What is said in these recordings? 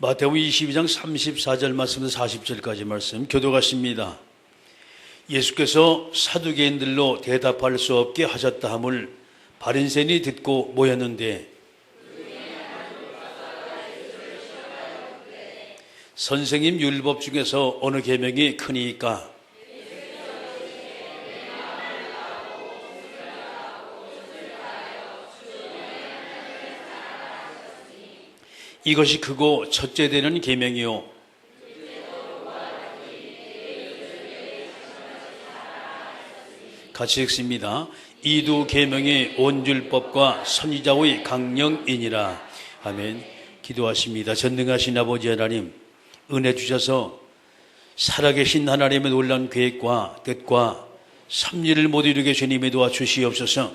마태복음 22장 34절 말씀에서 40절까지 말씀 교도하십니다. 예수께서 사두개인들로 대답할 수 없게 하셨다 함을 바리새인이 듣고 모였는데 선생님 율법 중에서 어느 계명이 크니까? 이것이 크고 첫째 되는 계명이요 같이 읽습니다. 이 두 계명이 온 율법과 선지자의 강령이니라. 아멘. 기도하십니다. 전능하신 아버지 하나님, 은혜 주셔서 살아계신 하나님의 놀라운 계획과 뜻과 섭리를 모두 이루게 주님이 도와주시옵소서.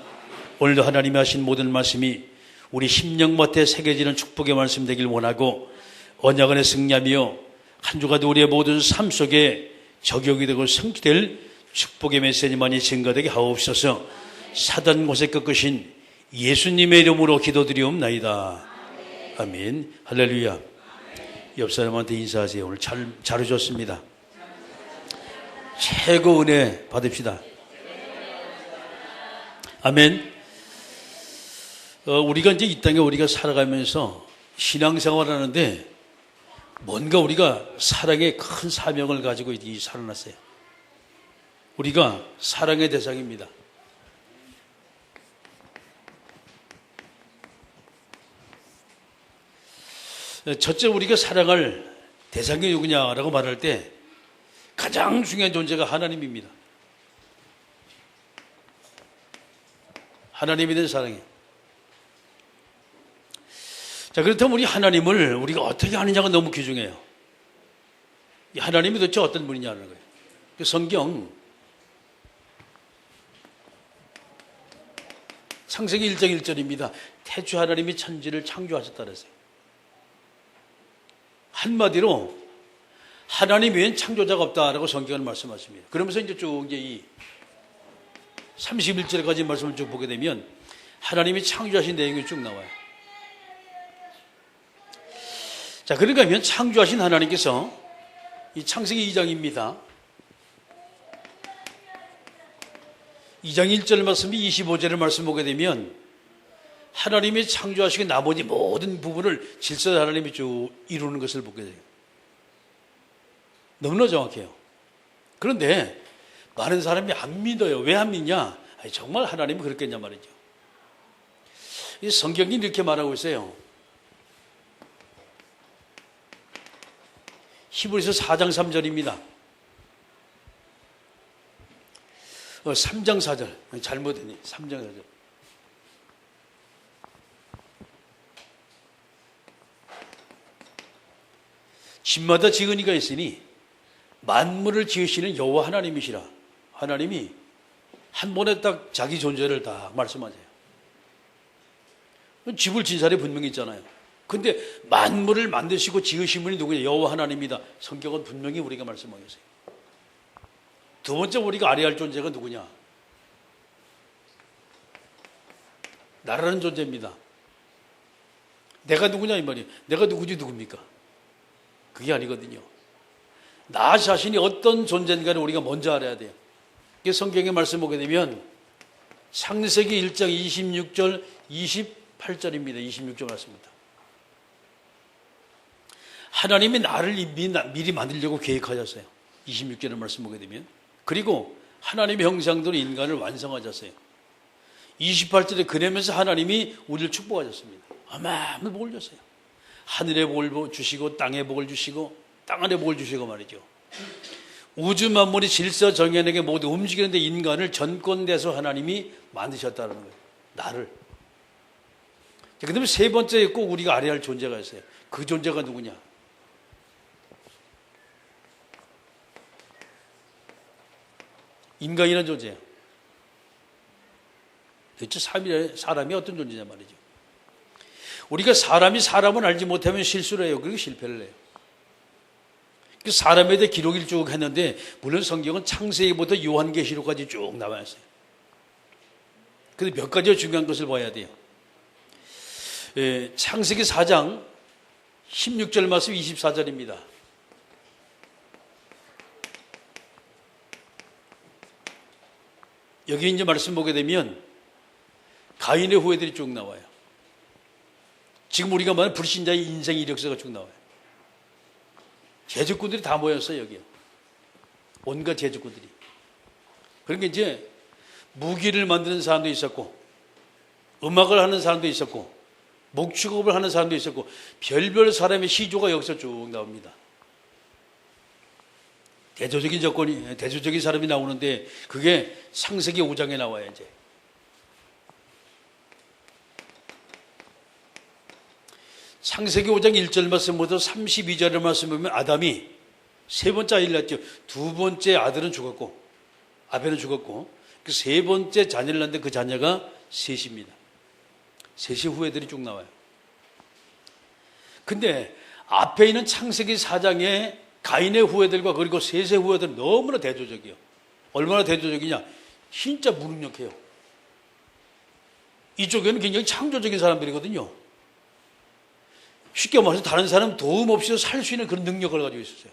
오늘도 하나님이 하신 모든 말씀이 우리 심령밭에 새겨지는 축복의 말씀 되길 원하고, 언약안에 승리하며 한 주간도 우리의 모든 삶 속에 적용이 되고 성취될 축복의 메시지만이 증거되게 하옵소서. 사단 곳에 꺾으신 예수님의 이름으로 기도드리옵나이다. 아멘. 할렐루야. 옆 사람한테 인사하세요. 오늘 잘 오셨습니다. 최고 은혜 받읍시다. 아멘. 우리가 이제 이 땅에 우리가 살아가면서 신앙생활을 하는데 뭔가 우리가 사랑의 큰 사명을 가지고 살아났어요. 우리가 사랑의 대상입니다. 첫째, 우리가 사랑할 대상이 누구냐라고 말할 때 가장 중요한 존재가 하나님입니다. 하나님에 대한 사랑이에요. 자, 그렇다면 우리 하나님을 우리가 어떻게 아느냐가 너무 귀중해요. 이 하나님이 도대체 어떤 분이냐는 거예요. 그 성경 창세기 1장 1절입니다. 태초 하나님이 천지를 창조하셨다 그랬어요. 한마디로 하나님 외엔 창조자가 없다라고 성경은 말씀하십니다. 그러면서 이제 쭉 이 31절까지 말씀을 쭉 보게 되면 하나님이 창조하신 내용이 쭉 나와요. 자, 그러니까 창조하신 하나님께서 이 창세기 2장입니다. 2장 1절 말씀이 25절의 말씀 보게 되면 하나님이 창조하시고 나머지 모든 부분을 질서 하나님이 쭉 이루는 것을 보게 돼요. 너무나 정확해요. 그런데 많은 사람이 안 믿어요. 왜 안 믿냐? 아니, 정말 하나님이 그렇겠냐 말이죠. 이 성경이 이렇게 말하고 있어요. 히브리서 4장 3절입니다. 3장 4절. 잘못했네. 3장 4절. 집마다 지은 이가 있으니 만물을 지으시는 여호와 하나님이시라. 하나님이 한 번에 딱 자기 존재를 다 말씀하세요. 집을 진 사람이 분명히 있잖아요. 근데 만물을 만드시고 지으신 분이 누구냐? 여호와 하나님이다. 성경은 분명히 우리가 말씀하고 있어요. 두 번째 우리가 알아야 할 존재가 누구냐? 나라는 존재입니다. 내가 누구냐 이 말이에요. 내가 누구지 누굽니까? 그게 아니거든요. 나 자신이 어떤 존재인가를 우리가 먼저 알아야 돼요. 이게 성경의 말씀 보게 되면 창세기 1장 26절 28절입니다. 26절 말씀입니다. 하나님이 나를 미리 만들려고 계획하셨어요. 26절의 말씀 보게 되면. 그리고 하나님의 형상대로 인간을 완성하셨어요. 28절에 그러면서 하나님이 우리를 축복하셨습니다. 어마어마한 복을 줬어요. 하늘의 복을 주시고 땅의 복을 주시고 땅 안의 복을 주시고 말이죠. 우주 만물이 질서 정연하게 모두 움직이는데 인간을 전권돼서 하나님이 만드셨다는 거예요. 나를. 그 다음에 세 번째에 꼭 우리가 알아야 할 존재가 있어요. 그 존재가 누구냐? 인간이라는 존재예요. 도대체 사람이 어떤 존재냐 말이죠. 우리가 사람이 사람을 알지 못하면 실수를 해요. 그리고 실패를 해요. 사람에 대해 기록을 쭉 했는데 물론 성경은 창세기부터 요한계시록까지 쭉 나와 있어요. 그런데 몇 가지 중요한 것을 봐야 돼요. 창세기 4장 16절 말씀 24절입니다. 여기 이제 말씀 보게 되면 가인의 후예들이 쭉 나와요. 지금 우리가 말하는 불신자의 인생 이력서가 쭉 나와요. 제주꾼들이 다 모였어요, 여기요. 온갖 제주꾼들이. 그러니까 이제 무기를 만드는 사람도 있었고, 음악을 하는 사람도 있었고, 목축업을 하는 사람도 있었고, 별별 사람의 시조가 여기서 쭉 나옵니다. 대조적인 조건이, 대조적인 사람이 나오는데, 그게 창세기 5장에 나와요, 이제. 창세기 5장 1절 말씀부터 32절의 말씀 보면 아담이 세 번째 아이를 낳았죠. 두 번째 아들은 죽었고, 아벨은 죽었고, 그 세 번째 자녀를 낳는데 그 자녀가 셋입니다. 셋이 후예들이 쭉 나와요. 근데 앞에 있는 창세기 4장에 가인의 후예들과 그리고 셋의 후예들은 너무나 대조적이에요. 얼마나 대조적이냐? 진짜 무능력해요. 이쪽에는 굉장히 창조적인 사람들이거든요. 쉽게 말해서 다른 사람 도움 없이도 살 수 있는 그런 능력을 가지고 있었어요.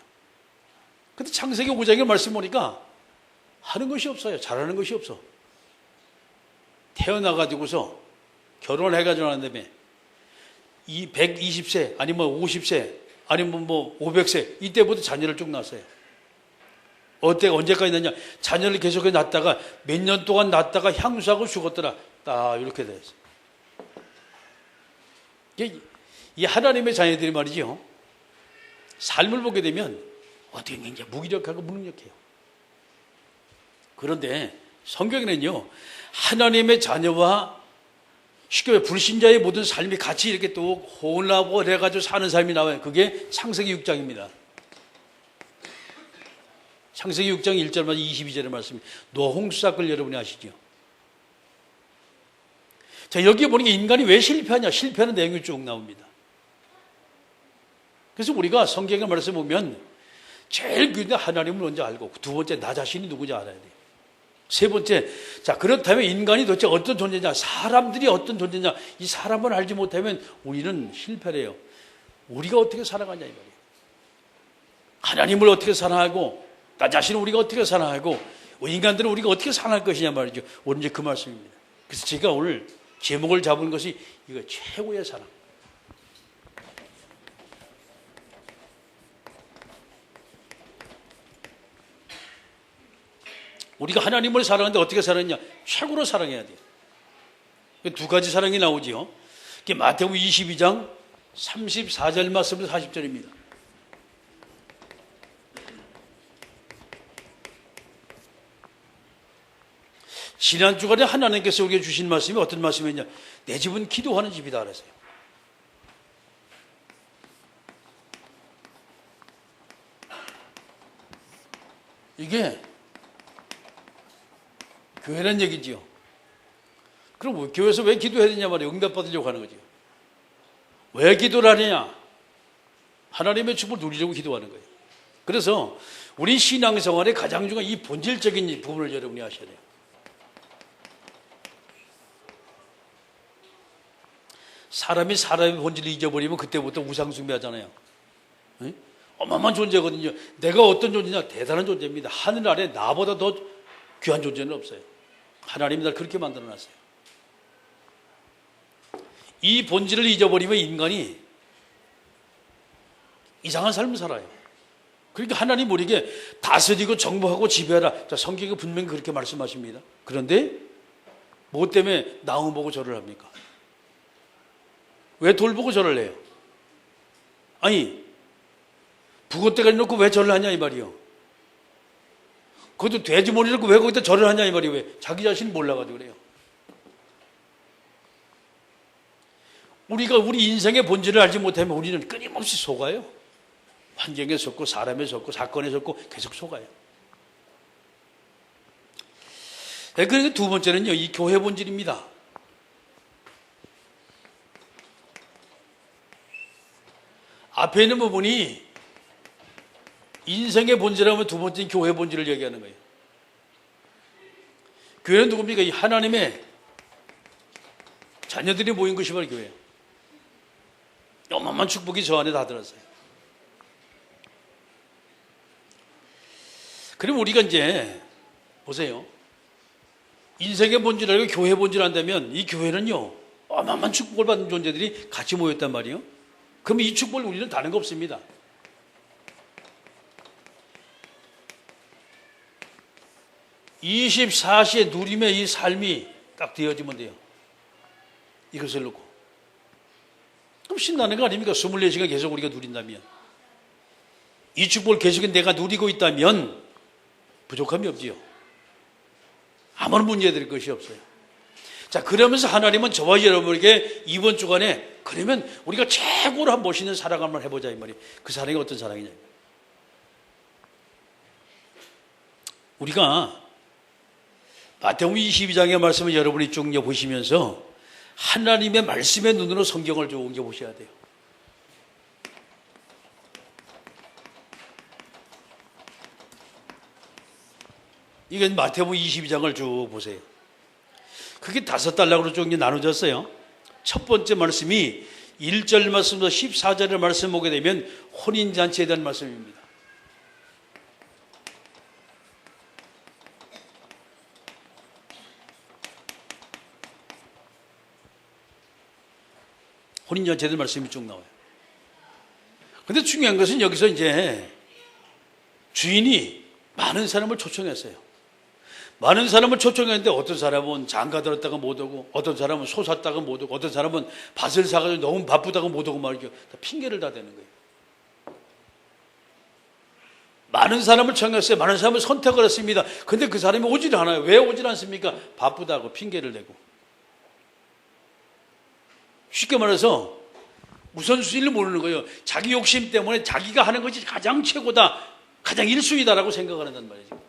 근데 창세기 5장의 말씀 보니까 하는 것이 없어요. 잘하는 것이 없어. 태어나가지고서 결혼해가지고 난 다음에 이 120세 아니면 50세 아니면 뭐 500세 이때부터 자녀를 쭉 낳았어요. 언제까지 낳냐? 자녀를 계속 낳다가 몇 년 동안 낳다가 향수하고 죽었더라. 딱 이렇게 됐어요. 이 하나님의 자녀들이 말이죠. 삶을 보게 되면 어떻게 굉장히 무기력하고 무능력해요. 그런데 성경에는요, 하나님의 자녀와 쉽게 말해 불신자의 모든 삶이 같이 이렇게 또 혼합을 해가지고 사는 삶이 나와요. 그게 창세기 6장입니다. 창세기 6장 1절만 22절의 말씀. 노아 홍수 사건을 여러분이 아시죠? 자, 여기 보니까 인간이 왜 실패하냐? 실패하는 내용이 쭉 나옵니다. 그래서 우리가 성경의 말씀 보면 제일 그런데 하나님을 먼저 알고 두 번째 나 자신이 누구인지 알아야 돼요. 세 번째, 자 그렇다면 인간이 도대체 어떤 존재냐, 사람들이 어떤 존재냐, 이 사람을 알지 못하면 우리는 실패를 해요. 우리가 어떻게 살아가냐 이 말이에요. 하나님을 어떻게 사랑하고 나 자신을 우리가 어떻게 사랑하고 인간들은 우리가 어떻게 살아갈 것이냐 말이죠. 오늘 이제 그 말씀입니다. 그래서 제가 오늘 제목을 잡은 것이 이거 최고의 사랑. 우리가 하나님을 사랑하는데 어떻게 사랑했냐? 최고로 사랑해야 돼요. 두 가지 사랑이 나오지요. 마태복음 22장 34절 말씀부터 40절입니다. 지난 주간에 하나님께서 우리에게 주신 말씀이 어떤 말씀이냐? 내 집은 기도하는 집이다 그랬어요. 이게 교회라는 얘기지요. 그럼 교회에서 왜 기도해야 되냐 말이에요. 응답받으려고 하는 거죠. 왜 기도를 하느냐? 하나님의 축복을 누리려고 기도하는 거예요. 그래서 우리 신앙생활의 가장 중요한 이 본질적인 부분을 여러분이 아셔야 돼요. 사람이 사람의 본질을 잊어버리면 그때부터 우상숭배하잖아요. 어마어마한 존재거든요. 내가 어떤 존재냐? 대단한 존재입니다. 하늘 아래 나보다 더 귀한 존재는 없어요. 하나님이 날 그렇게 만들어놨어요. 이 본질을 잊어버리면 인간이 이상한 삶을 살아요. 그러니까 하나님 우리에게 다스리고 정복하고 지배하라. 자, 성경이 분명히 그렇게 말씀하십니다. 그런데 뭐 때문에 나무 보고 절을 합니까? 왜 돌 보고 절을 해요? 아니 북어대가리 놓고 왜 절을 하냐 이 말이요. 그것도 돼지머리 놓고 왜 거기다 절을 하냐 이 말이에요. 왜? 자기 자신이 몰라가지고 그래요. 우리가 우리 인생의 본질을 알지 못하면 우리는 끊임없이 속아요. 환경에 속고 사람에 속고 사건에 속고 계속 속아요. 그리고 두 번째는요, 이 교회 본질입니다. 앞에 있는 부분이 인생의 본질하면 두 번째는 교회 본질을 얘기하는 거예요. 교회는 누굽니까? 이 하나님의 자녀들이 모인 것이 바로 교회예요. 어마어마한 축복이 저 안에 다 들었어요. 그럼 우리가 이제 보세요. 인생의 본질 알고 교회 본질 안다면 이 교회는요 어마어마한 축복을 받는 존재들이 같이 모였단 말이에요. 그럼 이 축복을 우리는 다른 거 없습니다. 24시에 누림의 이 삶이 딱 되어지면 돼요. 이것을 놓고. 그럼 신나는 거 아닙니까? 24시간 계속 우리가 누린다면. 이 축복을 계속 내가 누리고 있다면 부족함이 없지요. 아무런 문제될 것이 없어요. 자, 그러면서 하나님은 저와 여러분에게 이번 주간에 그러면 우리가 최고로 한 멋있는 사랑 한번 해보자 이 말이에요. 그 사랑이 어떤 사랑이냐. 우리가 마태복음 22장의 말씀을 여러분이 쭉 보시면서 하나님의 말씀의 눈으로 성경을 쭉 보셔야 돼요. 이게 마태복음 22장을 쭉 보세요. 그게 5단락으로 쭉 나눠졌어요. 첫 번째 말씀이 1절 말씀부터 14절의 말씀 보게 되면 혼인잔치에 대한 말씀입니다. 혼인잔치에 대한 말씀이 쭉 나와요. 근데 중요한 것은 여기서 이제 주인이 많은 사람을 초청했어요. 많은 사람을 초청했는데 어떤 사람은 장가 들었다가 못 오고, 어떤 사람은 소 샀다가 못 오고, 어떤 사람은 밭을 사가지고 너무 바쁘다가 못 오고 말이죠. 다 핑계를 다 대는 거예요. 많은 사람을 청했어요. 많은 사람을 선택을 했습니다. 근데 그 사람이 오질 않아요. 왜 오질 않습니까? 바쁘다고 핑계를 대고. 쉽게 말해서 우선순위를 모르는 거예요. 자기 욕심 때문에 자기가 하는 것이 가장 최고다, 가장 1순위다라고 생각을 한단 말이죠.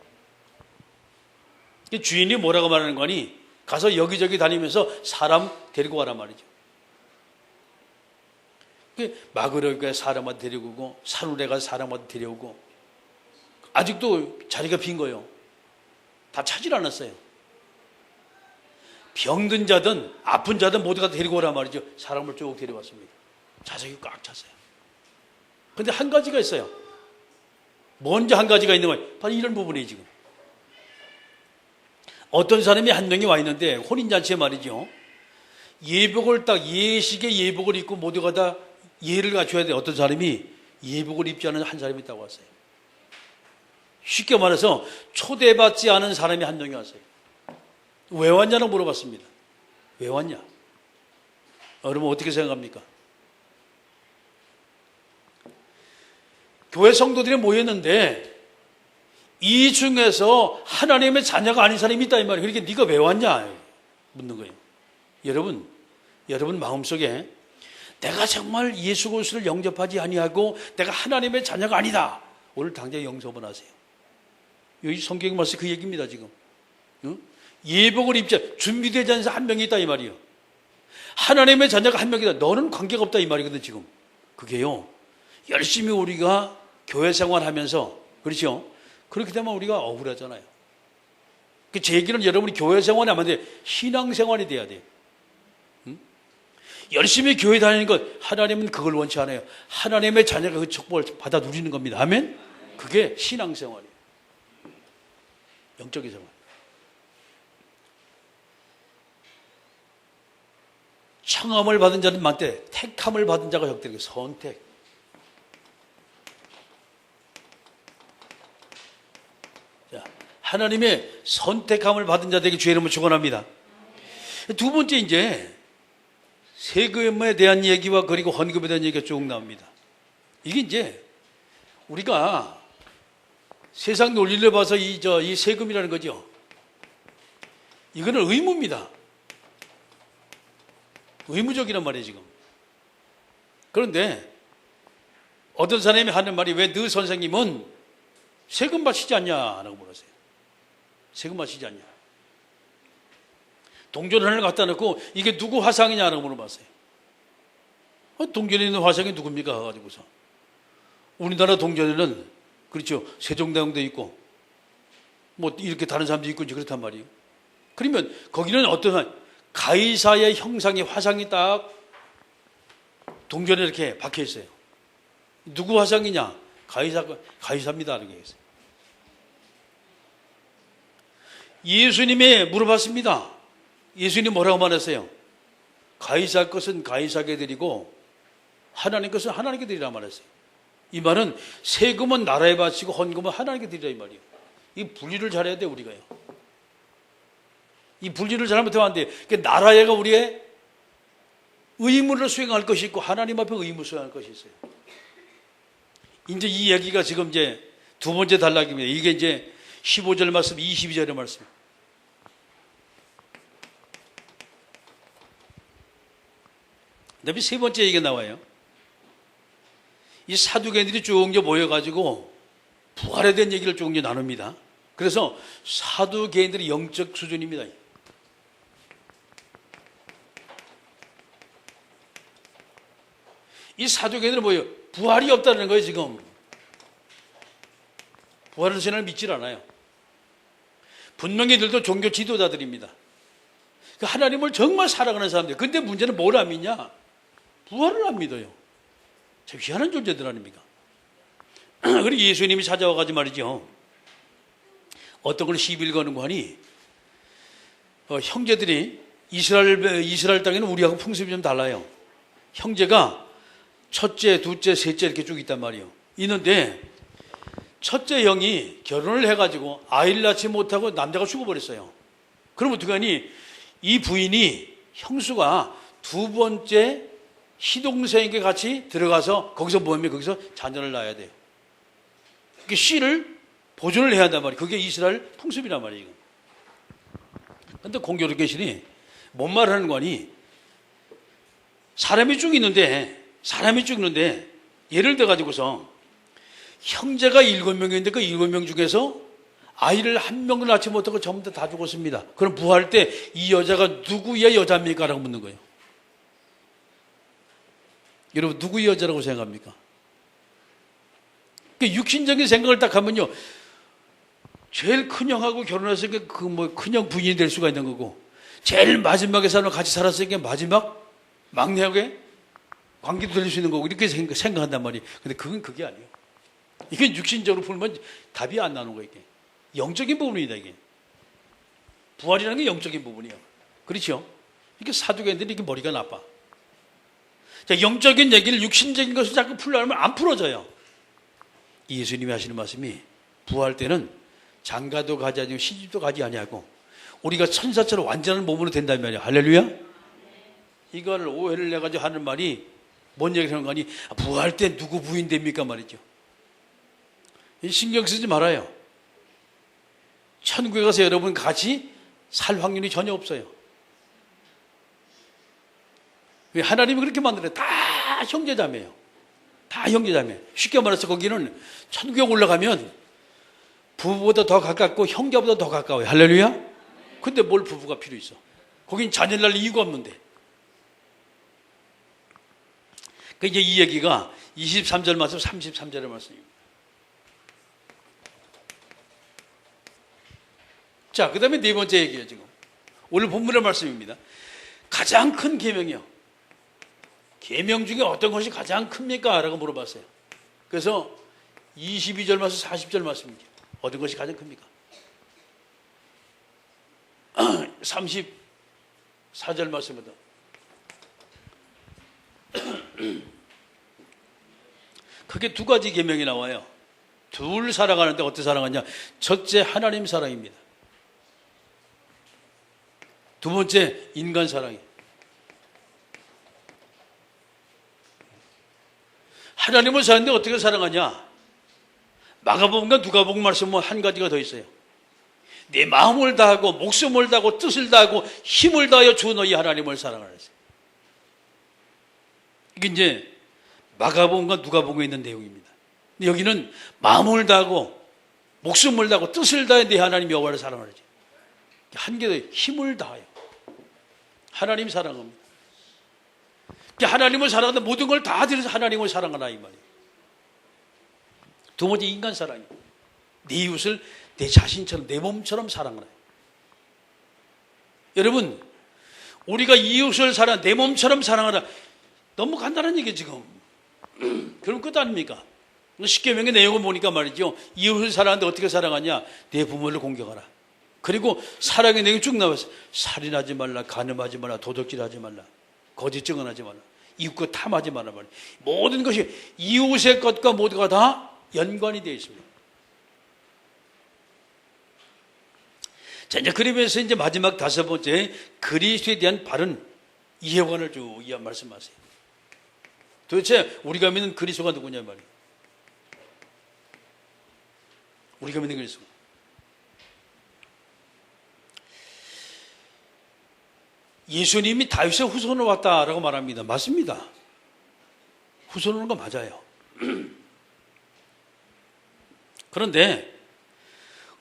주인이 뭐라고 말하는 거니? 가서 여기저기 다니면서 사람 데리고 와라 말이죠. 마그로가 사람한테 데리고 오고, 사루레가 사람한테 데려오고, 아직도 자리가 빈 거예요. 다 차질 않았어요. 병든 자든 아픈 자든 모두가 데리고 오라 말이죠. 사람을 쭉 데려왔습니다. 좌석이 꽉 찼어요. 근데 한 가지가 있어요. 먼저 한 가지가 있는 거예요. 바로 이런 부분이 지금. 어떤 사람이 한 명이 와 있는데 혼인잔치에 말이죠. 예복을 딱 예식의 예복을 입고 모두가 다 예를 갖춰야 돼. 어떤 사람이 예복을 입지 않은 한 사람이 있다고 왔어요. 쉽게 말해서 초대받지 않은 사람이 한 명이 왔어요. 왜 왔냐고 물어봤습니다. 왜 왔냐? 여러분 어떻게 생각합니까? 교회 성도들이 모였는데 이 중에서 하나님의 자녀가 아닌 사람이 있다 이 말이에요. 그러니까 네가 왜 왔냐 묻는 거예요. 여러분 마음속에 내가 정말 예수 그리스도를 영접하지 아니하고 내가 하나님의 자녀가 아니다. 오늘 당장 영접을 하세요. 여기 성경 말씀 그 얘기입니다 지금. 예복을 입지 준비되지 않은 한 명이 있다 이 말이에요. 하나님의 자녀가 한 명이다. 너는 관계가 없다 이 말이거든 지금. 그게요. 열심히 우리가 교회 생활하면서 그렇죠. 그렇게 되면 우리가 억울하잖아요. 제 얘기는 여러분이 교회 생활이 하면 돼. 신앙 생활이 돼야 돼요. 열심히 교회 다니는 것 하나님은 그걸 원치 않아요. 하나님의 자녀가 그 축복을 받아 누리는 겁니다. 아멘? 그게 신앙 생활이에요. 영적인 생활. 청함을 받은 자는 많대. 택함을 받은 자가 적대는 선택. 자, 하나님의 선택함을 받은 자들에게 주의 이름을 축원합니다. 두 번째 이제 세금에 대한 얘기와 그리고 헌금에 대한 얘기가 쭉 나옵니다. 이게 이제 우리가 세상 논리를 봐서 이 세금이라는 거죠. 이거는 의무입니다. 의무적이란 말이에요 지금. 그런데 어떤 사람이 하는 말이 왜 너 선생님은 세금 바치지 않냐라고 물었어요. 세금 바치지 않냐. 동전 하나를 갖다 놓고 이게 누구 화상이냐라고 물어봤어요. 동전에 있는 화상이 누굽니까? 가지고서 우리나라 동전에는 그렇죠. 세종대왕도 있고 뭐 이렇게 다른 사람도 있고 이제 그렇단 말이에요. 그러면 거기는 어떤 가이사의 형상의 화상이 딱 동전에 이렇게 박혀 있어요. 누구 화상이냐? 가이사입니다. 이렇게 했어요. 예수님이 물어봤습니다. 예수님 뭐라고 말했어요? 가이사 것은 가이사에게 드리고 하나님 것은 하나님께 드리라 말했어요. 이 말은 세금은 나라에 바치고 헌금은 하나님께 드리라 이 말이에요. 이 분리를 잘해야 돼 우리가요. 이 분리를 잘못하면 안 돼요. 그러니까 나라가 우리의 의무를 수행할 것이 있고 하나님 앞에 의무 수행할 것이 있어요. 이제 이 얘기가 지금 이제 두 번째 단락입니다. 이게 이제 15절 말씀, 22절의 말씀. 그다음에 세 번째 얘기가 나와요. 이 사두개인들이 쭉 모여가지고 부활에 대한 얘기를 쭉 나눕니다. 그래서 사두개인들의 영적 수준입니다. 이 사두개인들은 뭐예요? 부활이 없다는 거예요, 지금. 부활을 신앙을 믿질 않아요. 분명히 이들도 종교 지도자들입니다. 하나님을 정말 사랑하는 사람들. 근데 문제는 뭘 안 믿냐? 부활을 안 믿어요. 참 희한한 존재들 아닙니까? 그리고 예수님이 찾아와가지고 말이죠. 어떤 걸 시비를 거는 거 하니, 형제들이 이스라엘 땅에는 우리하고 풍습이 좀 달라요. 형제가 첫째, 둘째, 셋째 이렇게 쭉 있단 말이에요. 있는데 첫째 형이 결혼을 해가지고 아이를 낳지 못하고 남자가 죽어버렸어요. 그럼 어떻게 하니? 이 부인이 형수가 두 번째 시동생에게 같이 들어가서 거기서 뭐하면 거기서 자녀를 낳아야 돼요. 그 씨를 보존을 해야 한단 말이에요. 그게 이스라엘 풍습이란 말이에요. 그런데 공교롭게시니 뭔 말을 하는 거니? 사람이 쭉 있는데 예를 들어 가지고서 형제가 7명인데 그 7명 중에서 아이를 한 명도 낳지 못하고 전부 다 죽었습니다. 그럼 부활 때 이 여자가 누구의 여자입니까? 라고 묻는 거예요. 여러분 누구의 여자라고 생각합니까? 육신적인 생각을 딱 하면요, 제일 큰형하고 결혼했으니까 큰형 부인이 될 수가 있는 거고, 제일 마지막에 사람 같이 살았으니까 마지막 막내하고의 관계도 될 수 있는 거고, 이렇게 생각한단 말이에요. 근데 그게 아니에요. 이게 육신적으로 풀면 답이 안 나오는 거예요. 이게 영적인 부분이다. 이게 부활이라는 게 영적인 부분이에요. 그렇죠? 이게 사두개인들이 이게 머리가 나빠. 자, 영적인 얘기를 육신적인 것을 자꾸 풀려면 안 풀어져요. 예수님이 하시는 말씀이 부활 때는 장가도 가지 아니고 시집도 가지 아니하고 우리가 천사처럼 완전한 몸으로 된다는 말이에요. 할렐루야. 이걸 오해를 내가지고 하는 말이 뭔 얘기를 하는 거니? 부활 때 누구 부인 됩니까 말이죠. 신경 쓰지 말아요. 천국에 가서 여러분 같이 살 확률이 전혀 없어요. 하나님이 그렇게 만들어요. 다 형제자매예요. 다 형제자매. 쉽게 말해서 거기는 천국에 올라가면 부부보다 더 가깝고 형제보다 더 가까워요. 할렐루야. 근데 뭘 부부가 필요 있어? 거긴 자녀를 낳을 이유가 없는데. 이제 이 얘기가 23절 말씀, 33절의 말씀입니다. 자, 그 다음에 네 번째 얘기예요, 지금. 오늘 본문의 말씀입니다. 가장 큰 계명이요. 계명 중에 어떤 것이 가장 큽니까? 라고 물어봤어요. 그래서 22절 말씀, 40절 말씀입니다. 어떤 것이 가장 큽니까? 34절 말씀입니다. 크게 두 가지 계명이 나와요. 둘 살아가는데 어떻게 살아가냐? 첫째, 하나님 사랑입니다. 두 번째, 인간 사랑이에요. 하나님을 사랑하는데 어떻게 사랑하냐? 마가복음과 누가복음 말씀은 한 가지가 더 있어요. 내 마음을 다하고 목숨을 다하고 뜻을 다하고 힘을 다하여 주 너희 하나님을 사랑하라. 이게 이제 마가복음과 누가복음에 있는 내용입니다. 근데 여기는 마음을 다하고 목숨을 다하고 뜻을 다해 내 하나님 여호와를 사랑하지. 한 개 더 힘을 다하여 하나님 사랑합니다. 하나님을 사랑하는데 모든 걸 다 들여서 하나님을 사랑하라 이 말이에요. 두 번째, 인간 사랑이에요. 내 이웃을 내 자신처럼 내 몸처럼 사랑하라. 여러분, 우리가 이웃을 사랑, 내 몸처럼 사랑하라. 너무 간단한 얘기 지금. 그럼 끝 아닙니까? 십계명의 내용을 보니까 말이죠. 이웃을 사랑하는데 어떻게 사랑하냐? 내 부모를 공경하라. 그리고 사랑의 내용이 쭉 나와서 살인하지 말라, 간음하지 말라, 도둑질하지 말라, 거짓 증언하지 말라, 이웃과 탐하지 말라 말이에요. 모든 것이 이웃의 것과 모두가 다 연관이 되어 있습니다. 자, 이제 그러면서 이제 마지막 5번째 그리스도에 대한 바른 이해관을 쭉 말씀하세요. 도대체 우리가 믿는 그리스도가 누구냐 말이에요. 우리가 믿는 그리스도. 예수님이 다윗의 후손으로 왔다라고 말합니다. 맞습니다. 후손으로 온 거 맞아요. 그런데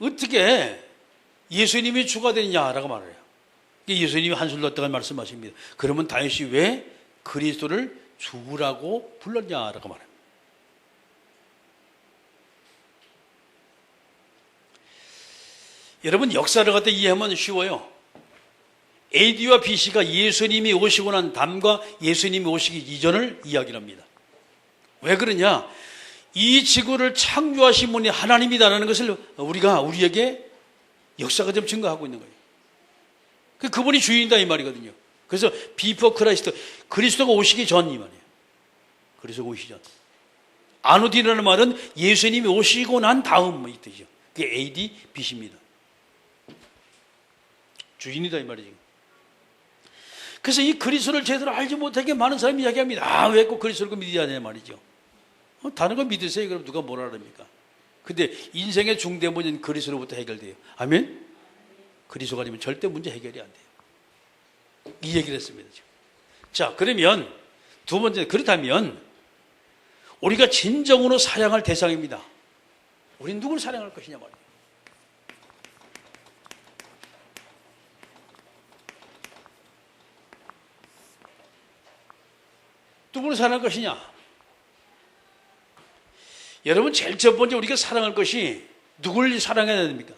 어떻게 예수님이 주가 되느냐라고 말해요. 예수님이 한술 넣었다고 말씀하십니다. 그러면 다윗이 왜 그리스도를 주라고 불렀냐라고 말합니다. 여러분, 역사를 갖다 이해하면 쉬워요. AD와 BC가 예수님이 오시고 난 다음과 예수님이 오시기 이전을 이야기합니다. 왜 그러냐? 이 지구를 창조하신 분이 하나님이다라는 것을 우리에게 역사가 좀 증거하고 있는 거예요. 그분이 주인이다 이 말이거든요. 그래서 비포 크라이스트, 그리스도가 오시기 전 이 말이에요. 그리스도가 오시기 전. 아누디라는 말은 예수님이 오시고 난 다음 이 뜻이죠. 그게 AD, BC입니다. 주인이다 이 말이죠. 그래서 이 그리스도를 제대로 알지 못하게 많은 사람이 이야기합니다. 아, 왜 꼭 그리스도를 믿어야 되냐 말이죠. 다른 거 믿으세요. 그럼 누가 뭐라 그럽니까? 근데 인생의 중대문제는 그리스도로부터 해결돼요. 아멘? 그리스도가 아니면 절대 문제 해결이 안 돼요. 이 얘기를 했습니다. 지금. 자, 그러면 두 번째, 그렇다면 우리가 진정으로 사랑할 대상입니다. 우리는 누굴 사랑할 것이냐 말이에요. 누구를 사랑할 것이냐? 여러분, 제일 첫 번째 우리가 사랑할 것이 누굴 사랑해야 됩니까?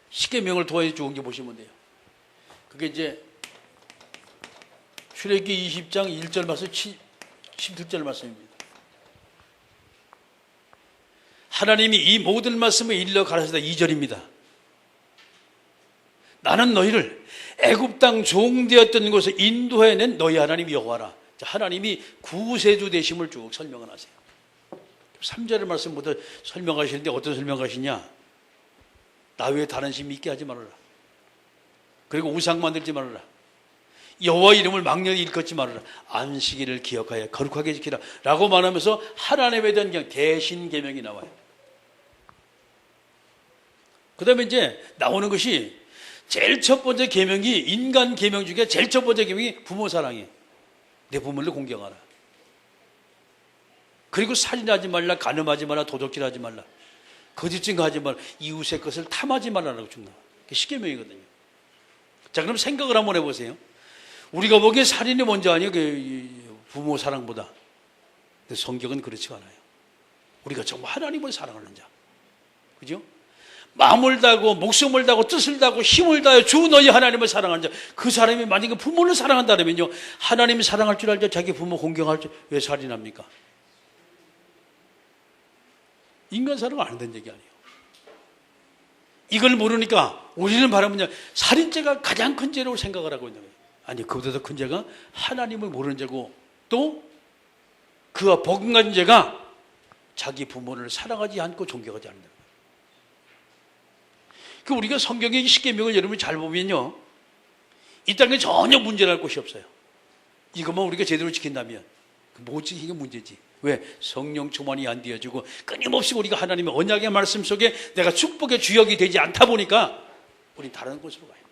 십계명을 통해 좋은 게 보시면 돼요. 그게 이제 출애굽기 20장 1절 말씀 12절 말씀입니다. 하나님이 이 모든 말씀을 일러 가르치다 2절입니다. 나는 너희를 애굽 땅 종되었던 곳에 인도해낸 너희 하나님 여호와라. 하나님이 구세주 되심을 쭉 설명을 하세요. 3절의 말씀부터 설명하시는데 어떤 설명하시냐? 나 외에 다른 신 믿게 하지 말아라. 그리고 우상 만들지 말아라. 여호와 이름을 망령히 일컫지 말아라. 안식일을 기억하여 거룩하게 지키라 라고 말하면서 하나님에 대한 그냥 대신 계명이 나와요. 그 다음에 이제 나오는 것이 제일 첫 번째 계명이, 인간 계명 중에 제일 첫 번째 계명이 부모 사랑이에요. 내 부모를 공경하라. 그리고 살인하지 말라, 간음하지 말라, 도둑질하지 말라, 거짓 증거하지 말라, 이웃의 것을 탐하지 말라라고 쭉 나와요. 그게 십계명이거든요. 자, 그럼 생각을 한번 해보세요. 우리가 보기에 살인이 먼저 아니에요, 부모 사랑보다. 근데 성경은 그렇지가 않아요. 우리가 정말 하나님을 사랑하는 자, 그죠? 마음을 다하고 목숨을 다하고 뜻을 다하고 힘을 다하여 주 너희 하나님을 사랑하는 자, 그 사람이 만약에 부모를 사랑한다면요, 하나님이 사랑할 줄 알죠? 자기 부모 공경할 줄, 왜 살인합니까? 인간 사랑 안 된다는 얘기 아니에요. 이걸 모르니까 우리는 바라면 살인죄가 가장 큰 죄라고 생각을 하고 있는 거예요. 아니, 그보다 더 큰 죄가 하나님을 모르는 죄고, 또 그와 버금간 죄가 자기 부모를 사랑하지 않고 존경하지 않는다. 그 우리가 성경의 십계명을 여러분이 잘 보면요, 이 땅에 전혀 문제날 곳이 없어요. 이것만 우리가 제대로 지킨다면 못 지키는 게 문제지. 왜? 성령 충만이 안 되어지고 끊임없이 우리가 하나님의 언약의 말씀 속에 내가 축복의 주역이 되지 않다 보니까 우리 다른 곳으로 가요.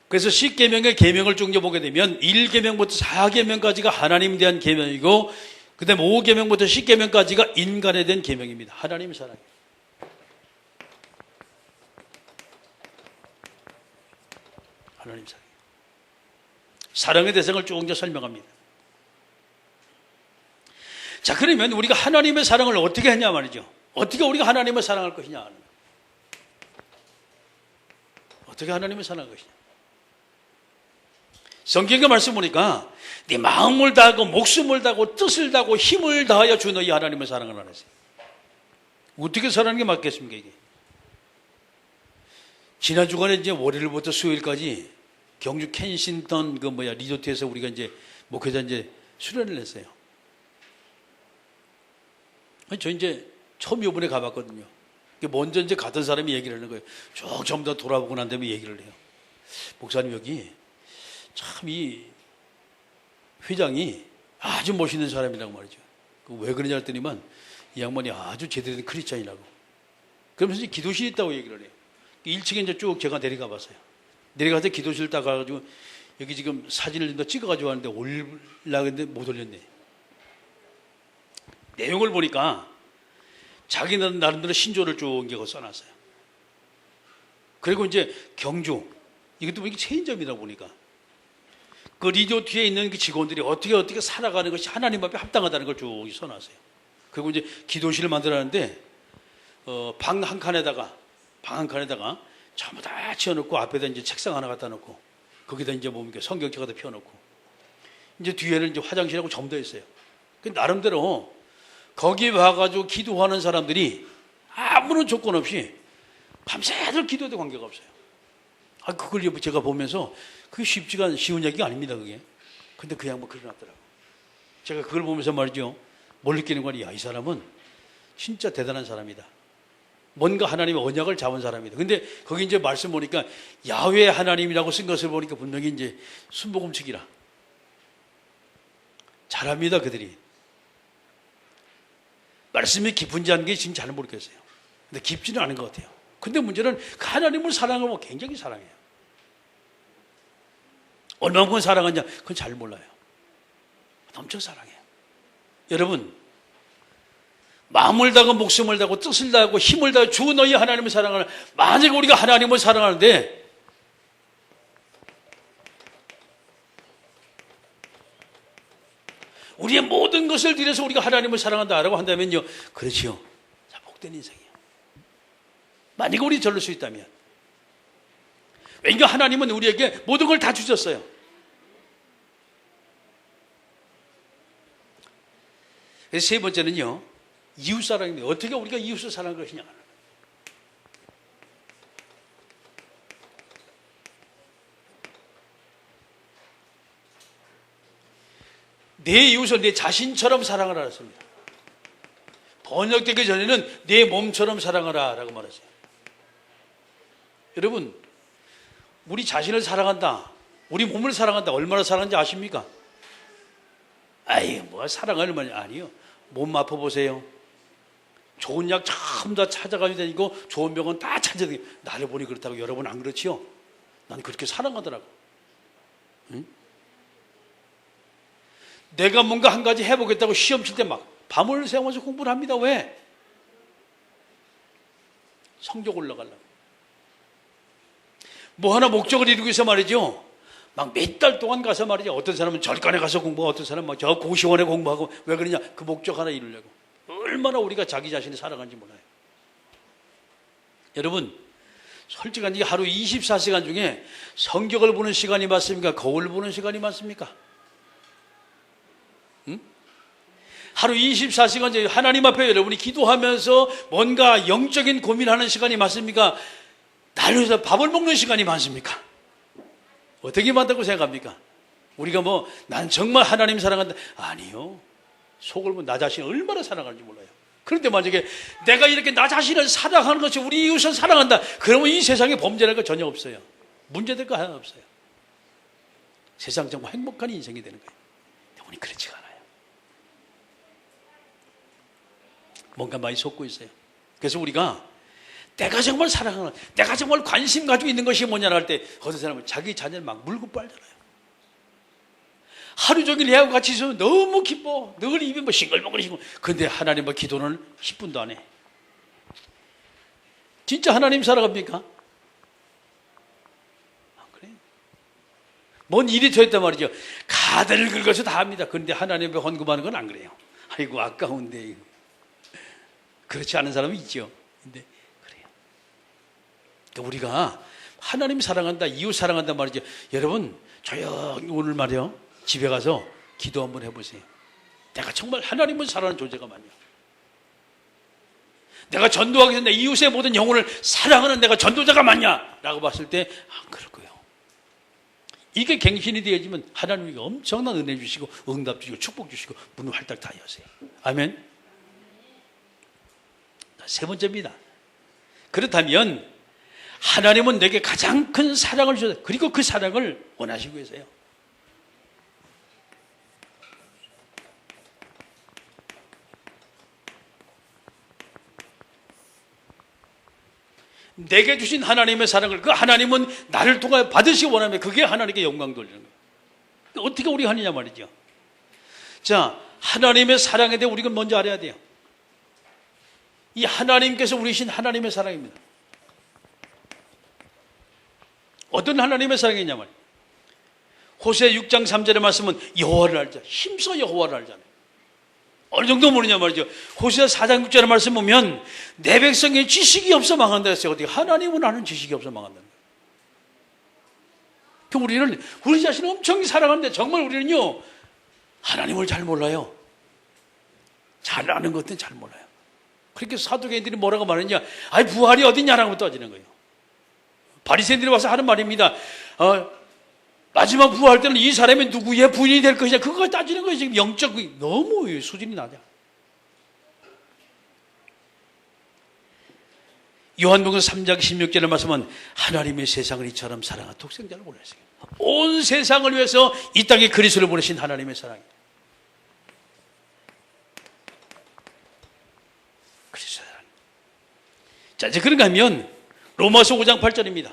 그래서 십계명의 계명을 쭉 보게 되면 1계명부터 4계명까지가 하나님에 대한 계명이고, 그 다음에 5계명부터 10계명까지가 인간에 대한 계명입니다. 하나님의 사랑이에요. 하나님 사랑. 사랑의 대상을 쭉 설명합니다. 자, 그러면 우리가 하나님의 사랑을 어떻게 했냐 말이죠. 어떻게 우리가 하나님을 사랑할 것이냐. 어떻게 하나님을 사랑할 것이냐? 성경의 말씀 보니까 네 마음을 다하고 목숨을 다하고 뜻을 다하고 힘을 다하여 주 너희 하나님을 사랑을 하라 했어요. 어떻게 사랑하는 게 맞겠습니까, 이게? 지난 주간에 이제 월요일부터 수요일까지 경주 켄싱턴 리조트에서 우리가 이제 목회자 이제 수련을 했어요. 저 이제 처음 이번에 가봤거든요. 먼저 이제 갔던 사람이 얘기를 하는 거예요. 쭉 전부 다 돌아보고 난 다음에 얘기를 해요. 목사님, 여기 참 이 회장이 아주 멋있는 사람이라고 말이죠. 왜 그러냐 했더니만 이 양반이 아주 제대로 된 크리스찬이라고. 그러면서 이제 기도실이 있다고 얘기를 해요. 1층에 이제 쭉 제가 내려가 봤어요. 내려가서 기도실 딱 가가지고 여기 지금 사진을 좀 더 찍어가지고 하는데 올라갔는데 못 올렸네. 내용을 보니까 자기는 나름대로 신조를 쭉 이렇게 써놨어요. 그리고 이제 경주, 이것도 보니까 체인점이다 보니까 그 리조트에 있는 그 직원들이 어떻게 살아가는 것이 하나님 앞에 합당하다는 걸 쭉 써놨어요. 그리고 이제 기도실을 만들었는데 방 한 칸에다가 전부 다 치워놓고 앞에다 이제 책상 하나 갖다 놓고 거기다 이제 뭡니까 성경책 갖다 펴놓고 이제 뒤에는 이제 화장실하고 전부 다 있어요. 그 나름대로 거기에 와가지고 기도하는 사람들이 아무런 조건 없이 밤새도록 기도해도 관계가 없어요. 그걸 제가 보면서 그게 쉬운 얘기가 아닙니다, 그게. 근데 그 양반 그래 놨더라고. 제가 그걸 보면서 말이죠. 뭘 느끼는 거니? 이 사람은 진짜 대단한 사람이다. 뭔가 하나님의 언약을 잡은 사람이다. 근데 거기 이제 말씀 보니까 야훼 하나님이라고 쓴 것을 보니까 분명히 이제 순복음측이라. 잘합니다, 그들이. 말씀이 깊은지 않은 게 지금 잘 모르겠어요. 근데 깊지는 않은 것 같아요. 근데 문제는 그 하나님을 사랑하면 굉장히 사랑해요. 얼마만큼 사랑하냐? 그건 잘 몰라요. 엄청 사랑해요. 여러분, 마음을 다하고 목숨을 다하고 뜻을 다하고 힘을 다하고 주 너희 하나님을 사랑하는, 만약 우리가 하나님을 사랑하는데 우리의 모든 것을 들여서 우리가 하나님을 사랑한다라고 한다면요, 그렇지요. 자, 복된 인생이에요. 만약 우리 저럴 수 있다면. 왜냐하면 하나님은 우리에게 모든 걸 다 주셨어요. 그래서 세 번째는요, 이웃사랑입니다. 어떻게 우리가 이웃을 사랑할 것이냐. 내 이웃을 내 자신처럼 사랑하라 했습니다. 번역되기 전에는 내 몸처럼 사랑하라 라고 말했어요. 여러분, 우리 자신을 사랑한다, 우리 몸을 사랑한다, 얼마나 사랑하는지 아십니까? 뭐 사랑하는 말이 아니요. 몸 아파 보세요. 좋은 약 전부 다 찾아가야 되고 좋은 병원 다 찾아야 되고. 나를 보니 그렇다고 여러분 안 그렇지요? 난 그렇게 사랑하더라고. 응? 내가 뭔가 한 가지 해보겠다고 시험 칠 때 막 밤을 새우면서 공부를 합니다. 왜? 성적 올라가려고. 뭐 하나 목적을 이루기 위해서 말이죠. 막 몇 달 동안 가서 말이죠. 어떤 사람은 절간에 가서 공부하고 어떤 사람은 막 저 고시원에 공부하고. 왜 그러냐? 그 목적 하나 이루려고. 얼마나 우리가 자기 자신을 사랑하는지 몰라요. 여러분, 솔직한 하루 24시간 중에 성경을 보는 시간이 많습니까? 거울 보는 시간이 많습니까? 응? 하루 24시간 중에 하나님 앞에 여러분이 기도하면서 뭔가 영적인 고민하는 시간이 많습니까? 나를 위해서 밥을 먹는 시간이 많습니까? 어떻게 많다고 생각합니까? 우리가 난 정말 하나님 사랑한다. 아니요. 속을 보면 나 자신을 얼마나 사랑하는지 몰라요. 그런데 만약에 내가 이렇게 나 자신을 사랑하는 것이 우리 이웃을 사랑한다. 그러면 이 세상에 범죄랄 거 전혀 없어요. 문제될 거 하나 없어요. 세상 정말 행복한 인생이 되는 거예요. 우리 그렇지가 않아요. 뭔가 많이 속고 있어요. 그래서 우리가 내가 정말 사랑하는, 내가 정말 관심 가지고 있는 것이 뭐냐 할 때 어떤 사람은 자기 자녀를 막 물고 빨잖아요. 하루 종일 애하고 같이 있으면 너무 기뻐. 늘 입이 싱글벙글싱글. 그런데 하나님과 기도는 10분도 안 해. 진짜 하나님 사랑합니까? 안 그래요? 뭔 일이 됐단 말이죠. 가들을 긁어서 다 합니다. 그런데 하나님 앞에 헌금하는 건 안 그래요. 아이고 아까운데. 그렇지 않은 사람이 있죠. 근데 그래요. 그러니까 우리가 하나님 사랑한다, 이웃 사랑한다 말이죠. 여러분 조용히 오늘 말이요 집에 가서 기도 한번 해보세요. 내가 정말 하나님을 사랑하는 존재가 맞냐? 내가 전도하기 전에 내 이웃의 모든 영혼을 사랑하는 내가 전도자가 맞냐? 라고 봤을 때 안 그럴 거예요. 이게 갱신이 되어지면 하나님이 엄청난 은혜 주시고 응답 주시고 축복 주시고 문을 활짝 다 여세요. 아멘. 세 번째입니다. 그렇다면 하나님은 내게 가장 큰 사랑을 주셨어요. 그리고 그 사랑을 원하시고 계세요. 내게 주신 하나님의 사랑을 그 하나님은 나를 통하여 받으시기 원하면 그게 하나님께 영광 돌리는 거예요. 어떻게 우리가 하느냐 말이죠. 자, 하나님의 사랑에 대해 우리가 먼저 알아야 돼요. 이 하나님께서 우리신 하나님의 사랑입니다. 어떤 하나님의 사랑이냐 말이에요. 호세 6장 3절의 말씀은 여호와를 알자. 힘써 여호와를 알잖아요. 어느 정도 모르냐 말이죠. 호세 4장 6절의 말씀 보면 내 백성의 지식이 없어 망한다 했어요. 어떻게 하나님은 아는 지식이 없어 망한다는 거예요. 그 우리는 우리 자신을 엄청 사랑하는데 정말 우리는요 하나님을 잘 몰라요. 잘 아는 것들은 잘 몰라요. 그렇게 사두개인들이 뭐라고 말하느냐, 아이 부활이 어디냐라고 따지는 거예요. 바리새인들이 와서 하는 말입니다. 마지막 부활 때는 이 사람이 누구의 부인이 될 것이냐, 그거 따지는 거예요. 지금 영적 너무 수준이 낮아. 요한복음 3장 16절의 말씀은 하나님의 세상을 이처럼 사랑한 독생자를 보내셨어요. 온 세상을 위해서 이 땅에 그리스도를 보내신 하나님의 사랑이에요. 자, 이제 그런가 하면 로마서 5장 8절입니다.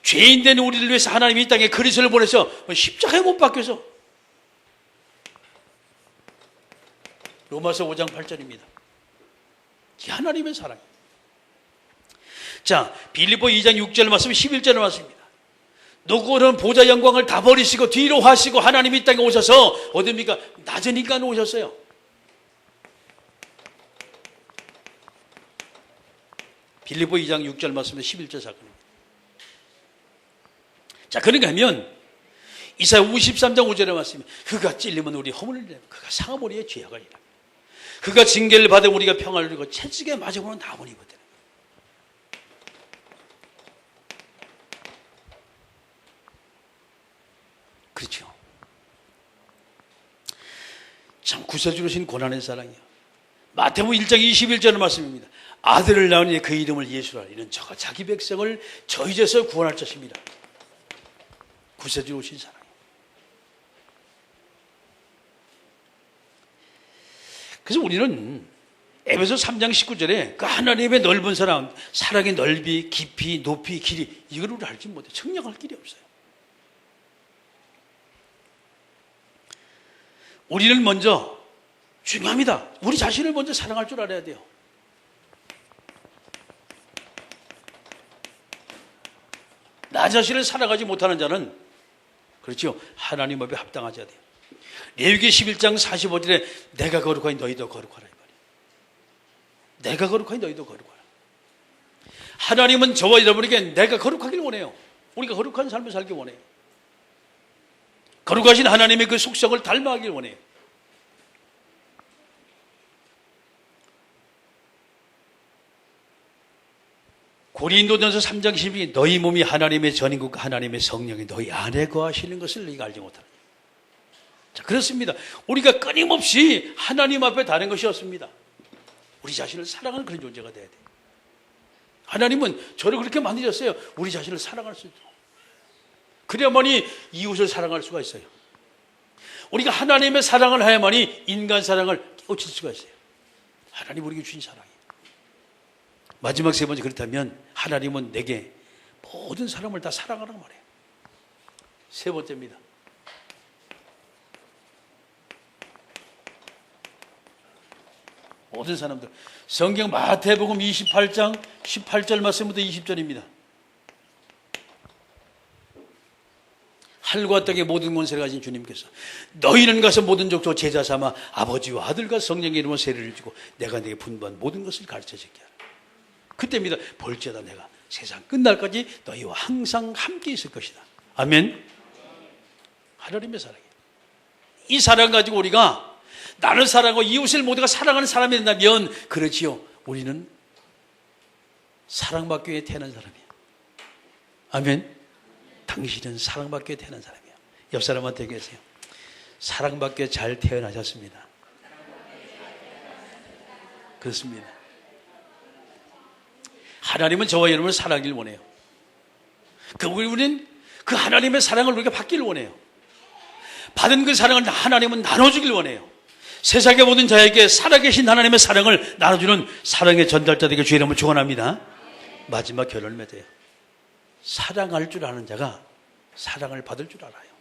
죄인된 우리를 위해서 하나님이 이 땅에 그리스도를 보내서 십자가에 못 박혀서, 로마서 5장 8절입니다. 이 하나님의 사랑이에요. 자, 빌립보 2장 6절 말씀, 11절 말씀입니다. 누구는 보좌 영광을 다 버리시고 뒤로 하시고 하나님이 이 땅에 오셔서 어딥니까? 낮은 인간 오셨어요. 빌립보 2장 6절 말씀에 11절 사건입니다. 자, 그런가 하면 이사야 53장 5절의 말씀이 그가 찔리면 우리 허물을 내고 그가 상함 우리의 죄악이라. 그가 징계를 받아 우리가 평화를 누리고 채찍에 맞아보는 나무니 입었다는 거예요. 그렇죠. 참 구세주로신 고난의 사랑이요. 마태복음 1장 21절의 말씀입니다. 아들을 낳으니 그 이름을 예수라. 이는 저가 자기 백성을 저희 죄에서 구원할 것입니다. 구세주로 오신 사랑. 그래서 우리는 에베소 3장 19절에 그 하나님의 넓은 사랑, 사랑의 넓이, 깊이, 높이, 길이, 이걸 우리 알지 못해. 측량할 길이 없어요. 우리는 먼저 중요합니다. 우리 자신을 먼저 사랑할 줄 알아야 돼요. 나 자신을 사랑하지 못하는 자는, 그렇죠, 하나님 앞에 합당하지 않아요. 레위기 11장 45절에 내가 거룩하니 너희도 거룩하라 이 말이에요. 내가 거룩하니 너희도 거룩하라. 하나님은 저와 여러분에게 내가 거룩하길 원해요. 우리가 거룩한 삶을 살기 원해요. 거룩하신 하나님의 그 속성을 닮아가길 원해요. 고린도전서 3장 12 너희 몸이 하나님의 전인국 하나님의 성령이 너희 안에 거하시는 것을 너희가 알지 못하느냐. 자, 그렇습니다. 우리가 끊임없이 하나님 앞에 다른 것이 없습니다. 우리 자신을 사랑하는 그런 존재가 돼야 돼요. 하나님은 저를 그렇게 만드셨어요. 우리 자신을 사랑할 수 있도록. 그래야만이 이웃을 사랑할 수가 있어요. 우리가 하나님의 사랑을 해야만이 인간 사랑을 깨우칠 수가 있어요. 하나님 우리에게 주신 사랑이에요. 마지막 세 번째, 그렇다면 하나님은 내게 모든 사람을 다 사랑하라고 말해요. 세 번째입니다. 모든 사람들. 성경 마태복음 28장 18절 말씀부터 20절입니다. 하늘과 땅의 모든 권세를 가진 주님께서 너희는 가서 모든 족속 제자 삼아 아버지와 아들과 성령의 이름으로 세례를 주고 내가 네게 분부한 모든 것을 가르쳐 주게 하라. 그때입니다. 볼지어다 내가 세상 끝날까지 너희와 항상 함께 있을 것이다. 아멘. 하나님의 사랑이에요. 이 사랑 가지고 우리가 나를 사랑하고 이웃을 모두가 사랑하는 사람이 된다면 그렇지요. 우리는 사랑받기 위해 태어난 사람이에요. 아멘. 당신은 사랑받기 위해 태어난 사람이에요. 옆 사람한테 얘기하세요. 사랑받기 위해 잘 태어나셨습니다. 그렇습니다. 하나님은 저와 여러분을 사랑하길 원해요. 우리는 그 하나님의 사랑을 우리가 받기를 원해요. 받은 그 사랑을 하나님은 나눠주길 원해요. 세상의 모든 자에게 살아계신 하나님의 사랑을 나눠주는 사랑의 전달자 되게 주의 이름으로 축원합니다. 마지막 결론을 맺어요. 사랑할 줄 아는 자가 사랑을 받을 줄 알아요.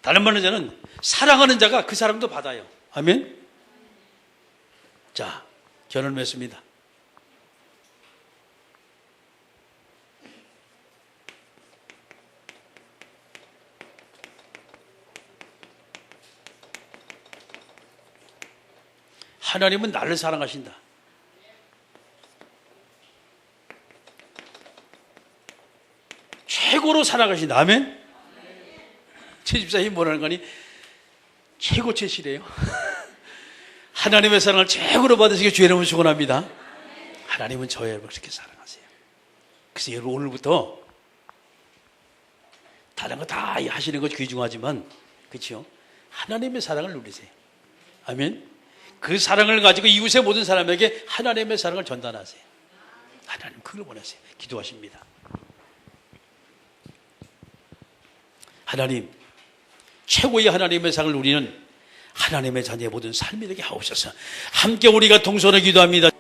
다른 말로 저는 사랑하는 자가 그 사랑도 받아요. 아멘. 자, 결론을 맺습니다. 하나님은 나를 사랑하신다. 최고로 사랑하신다. 아멘. 제 집사님이 뭐라는 거니? 최고치시래요. 하나님의 사랑을 최고로 받으시기 주의 이름으로 축원합니다. 하나님은 저의 여러분을 그렇게 사랑하세요. 그래서 여러분 오늘부터 다른 거 다 하시는 거 귀중하지만 그렇죠? 하나님의 사랑을 누리세요. 아멘. 그 사랑을 가지고 이웃의 모든 사람에게 하나님의 사랑을 전달하세요. 하나님 그걸 원하세요. 기도하십니다. 하나님, 최고의 하나님의 사랑을 누리는 하나님의 자녀의 모든 삶이 되게 하옵소서. 함께 우리가 동서로 기도합니다.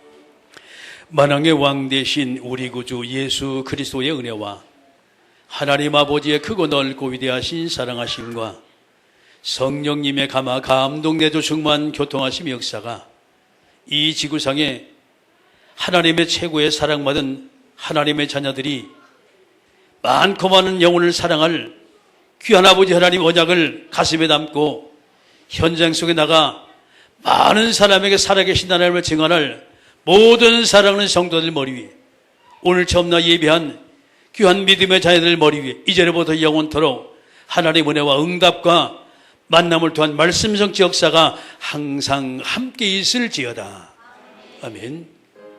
만왕의 왕 되신 우리 구주 예수 그리스도의 은혜와 하나님 아버지의 크고 넓고 위대하신 사랑하심과 성령님의 감동 내조 충만 교통하심 역사가 이 지구상에 하나님의 최고의 사랑받은 하나님의 자녀들이 많고 많은 영혼을 사랑할 귀한 아버지 하나님 언약을 가슴에 담고 현장 속에 나가 많은 사람에게 살아계신 하나님을 증언할 모든 사랑하는 성도들 머리 위에 오늘 처음 나 예배한 귀한 믿음의 자녀들 머리 위에 이제부터 영원토록 하나님의 은혜와 응답과 만남을 통한 말씀 성취 역사가 항상 함께 있을지어다. 아멘.